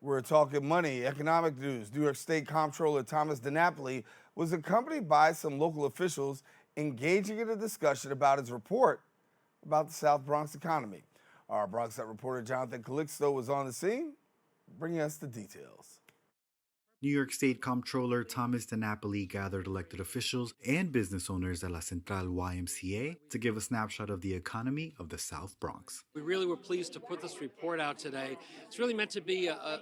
We're talking money, economic news. New York State Comptroller Thomas DiNapoli was accompanied by some local officials engaging in a discussion about his report about the South Bronx economy. Our Bronx Net reporter Jonathan Calixto was on the scene, bringing us the details. New York State Comptroller Thomas DiNapoli gathered elected officials and business owners at La Central YMCA to give a snapshot of the economy of the South Bronx. We really were pleased to put this report out today. It's really meant to be a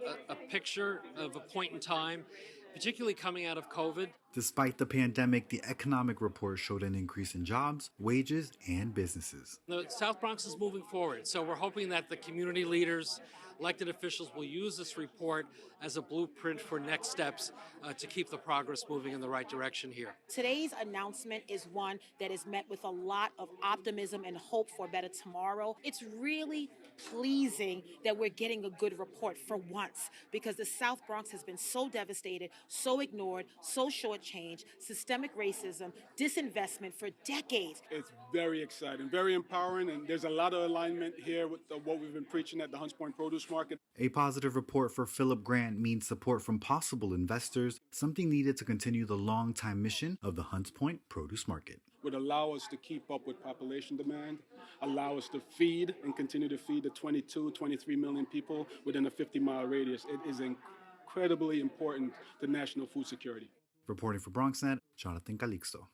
picture of a point in time, particularly coming out of COVID. Despite the pandemic, the economic report showed an increase in jobs, wages, and businesses. The South Bronx is moving forward, so we're hoping that the community leaders, elected officials will use this report as a blueprint for next steps to keep the progress moving in the right direction here. Today's announcement is one that is met with a lot of optimism and hope for a better tomorrow. It's really pleasing that we're getting a good report for once, because the South Bronx has been so devastated, so ignored, so shortchanged, systemic racism, disinvestment for decades. It's very exciting, very empowering, and there's a lot of alignment here with what we've been preaching at the Hunts Point Produce Market. A positive report for Philip Grant means support from possible investors, something needed to continue the long-time mission of the Hunts Point Produce Market. Would allow us to keep up with population demand, allow us to feed and continue to feed the 22, 23 million people within a 50-mile radius. It is incredibly important to national food security. Reporting for BronxNet, Jonathan Calixto.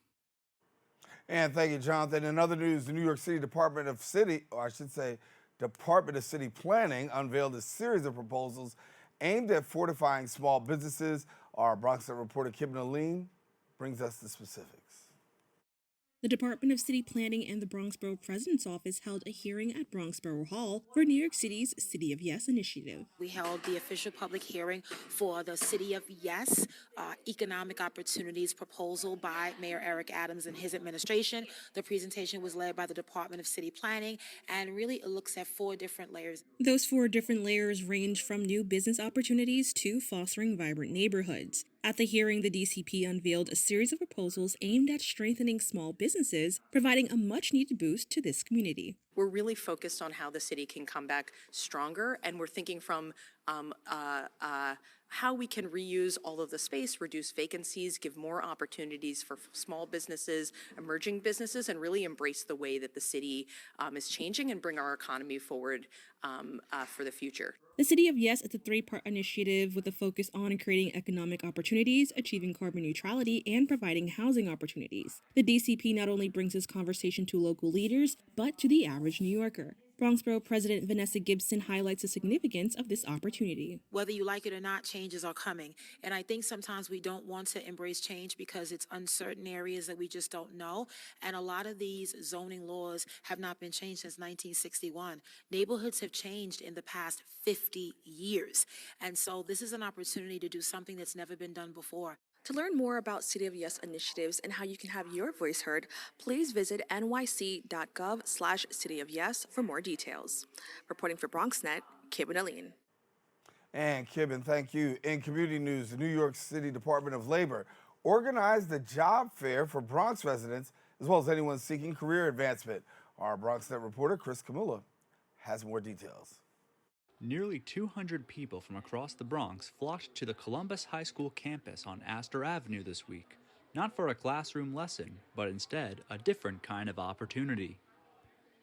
And thank you, Jonathan. In other news, the New York City Department of City Planning unveiled a series of proposals aimed at fortifying small businesses. Our BronxNet reporter Kim Naleen brings us the specifics. The Department of City Planning and the Bronx Borough President's Office held a hearing at Bronx Borough Hall for New York City's City of Yes initiative. We held the official public hearing for the City of Yes economic opportunities proposal by Mayor Eric Adams and his administration. The presentation was led by the Department of City Planning, and really it looks at 4 different layers. Those 4 different layers range from new business opportunities to fostering vibrant neighborhoods. At the hearing, the DCP unveiled a series of proposals aimed at strengthening small businesses, providing a much-needed boost to this community. We're really focused on how the city can come back stronger, and we're thinking from how we can reuse all of the space, reduce vacancies, give more opportunities for small businesses, emerging businesses, and really embrace the way that the city is changing and bring our economy forward for the future. The City of Yes is a 3-part initiative with a focus on creating economic opportunities, achieving carbon neutrality, and providing housing opportunities. The DCP not only brings this conversation to local leaders, but to the average New Yorker. Bronx Borough President Vanessa Gibson highlights the significance of this opportunity. Whether you like it or not, changes are coming. And I think sometimes we don't want to embrace change because it's uncertain areas that we just don't know. And a lot of these zoning laws have not been changed since 1961. Neighborhoods have changed in the past 50 years. And so this is an opportunity to do something that's never been done before. To learn more about City of Yes initiatives and how you can have your voice heard, please visit nyc.gov/City of Yes for more details. Reporting for BronxNet, Kibben Aline. And Kibben, thank you. In community news, the New York City Department of Labor organized a job fair for Bronx residents as well as anyone seeking career advancement. Our BronxNet reporter, Chris Camilla, has more details. Nearly 200 people from across the Bronx flocked to the Columbus High School campus on Astor Avenue this week, not for a classroom lesson, but instead a different kind of opportunity.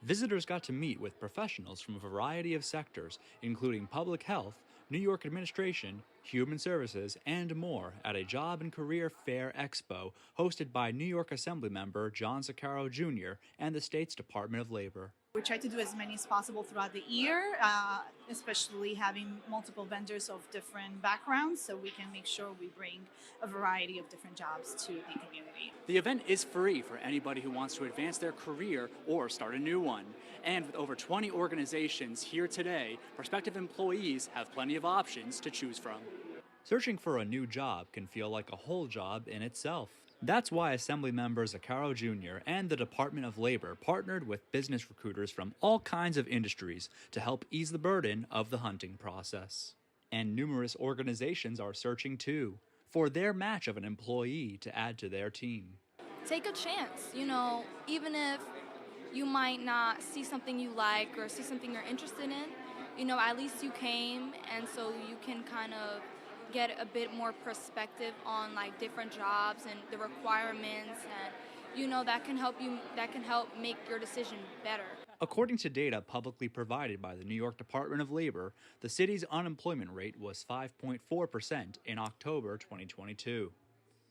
Visitors got to meet with professionals from a variety of sectors, including public health, New York administration, human services, and more at a job and career fair expo hosted by New York Assemblymember John Zaccaro Jr. and the state's Department of Labor. We try to do as many as possible throughout the year, especially having multiple vendors of different backgrounds, so we can make sure we bring a variety of different jobs to the community. The event is free for anybody who wants to advance their career or start a new one. And with over 20 organizations here today, prospective employees have plenty of options to choose from. Searching for a new job can feel like a whole job in itself. That's why Assemblymember Zaccaro Jr. and the Department of Labor partnered with business recruiters from all kinds of industries to help ease the burden of the hunting process. And numerous organizations are searching too, for their match of an employee to add to their team. Take a chance, even if you might not see something you like or see something you're interested in, at least you came, and so you can kind of get a bit more perspective on like different jobs and the requirements, and that can help make your decision better. According to data publicly provided by the New York Department of Labor, the city's unemployment rate was 5.4% in October 2022.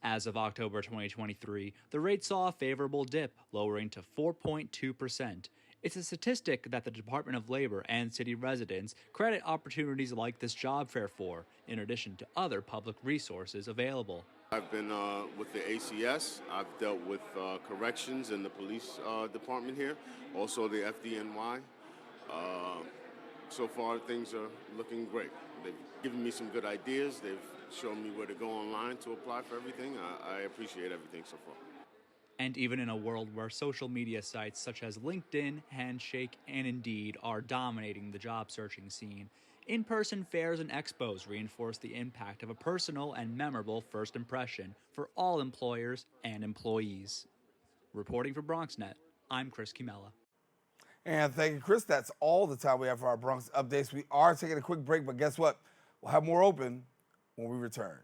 As of October 2023, the rate saw a favorable dip, lowering to 4.2%. It's a statistic that the Department of Labor and city residents credit opportunities like this job fair for, in addition to other public resources available. I've been with the ACS. I've dealt with corrections in the police department here, also the FDNY. So far, things are looking great. They've given me some good ideas. They've shown me where to go online to apply for everything. I appreciate everything so far. And even in a world where social media sites such as LinkedIn, Handshake, and Indeed are dominating the job searching scene, in-person fairs and expos reinforce the impact of a personal and memorable first impression for all employers and employees. Reporting for BronxNet, I'm Chris Kimella. And thank you, Chris. That's all the time we have for our Bronx updates. We are taking a quick break, but guess what? We'll have more open when we return.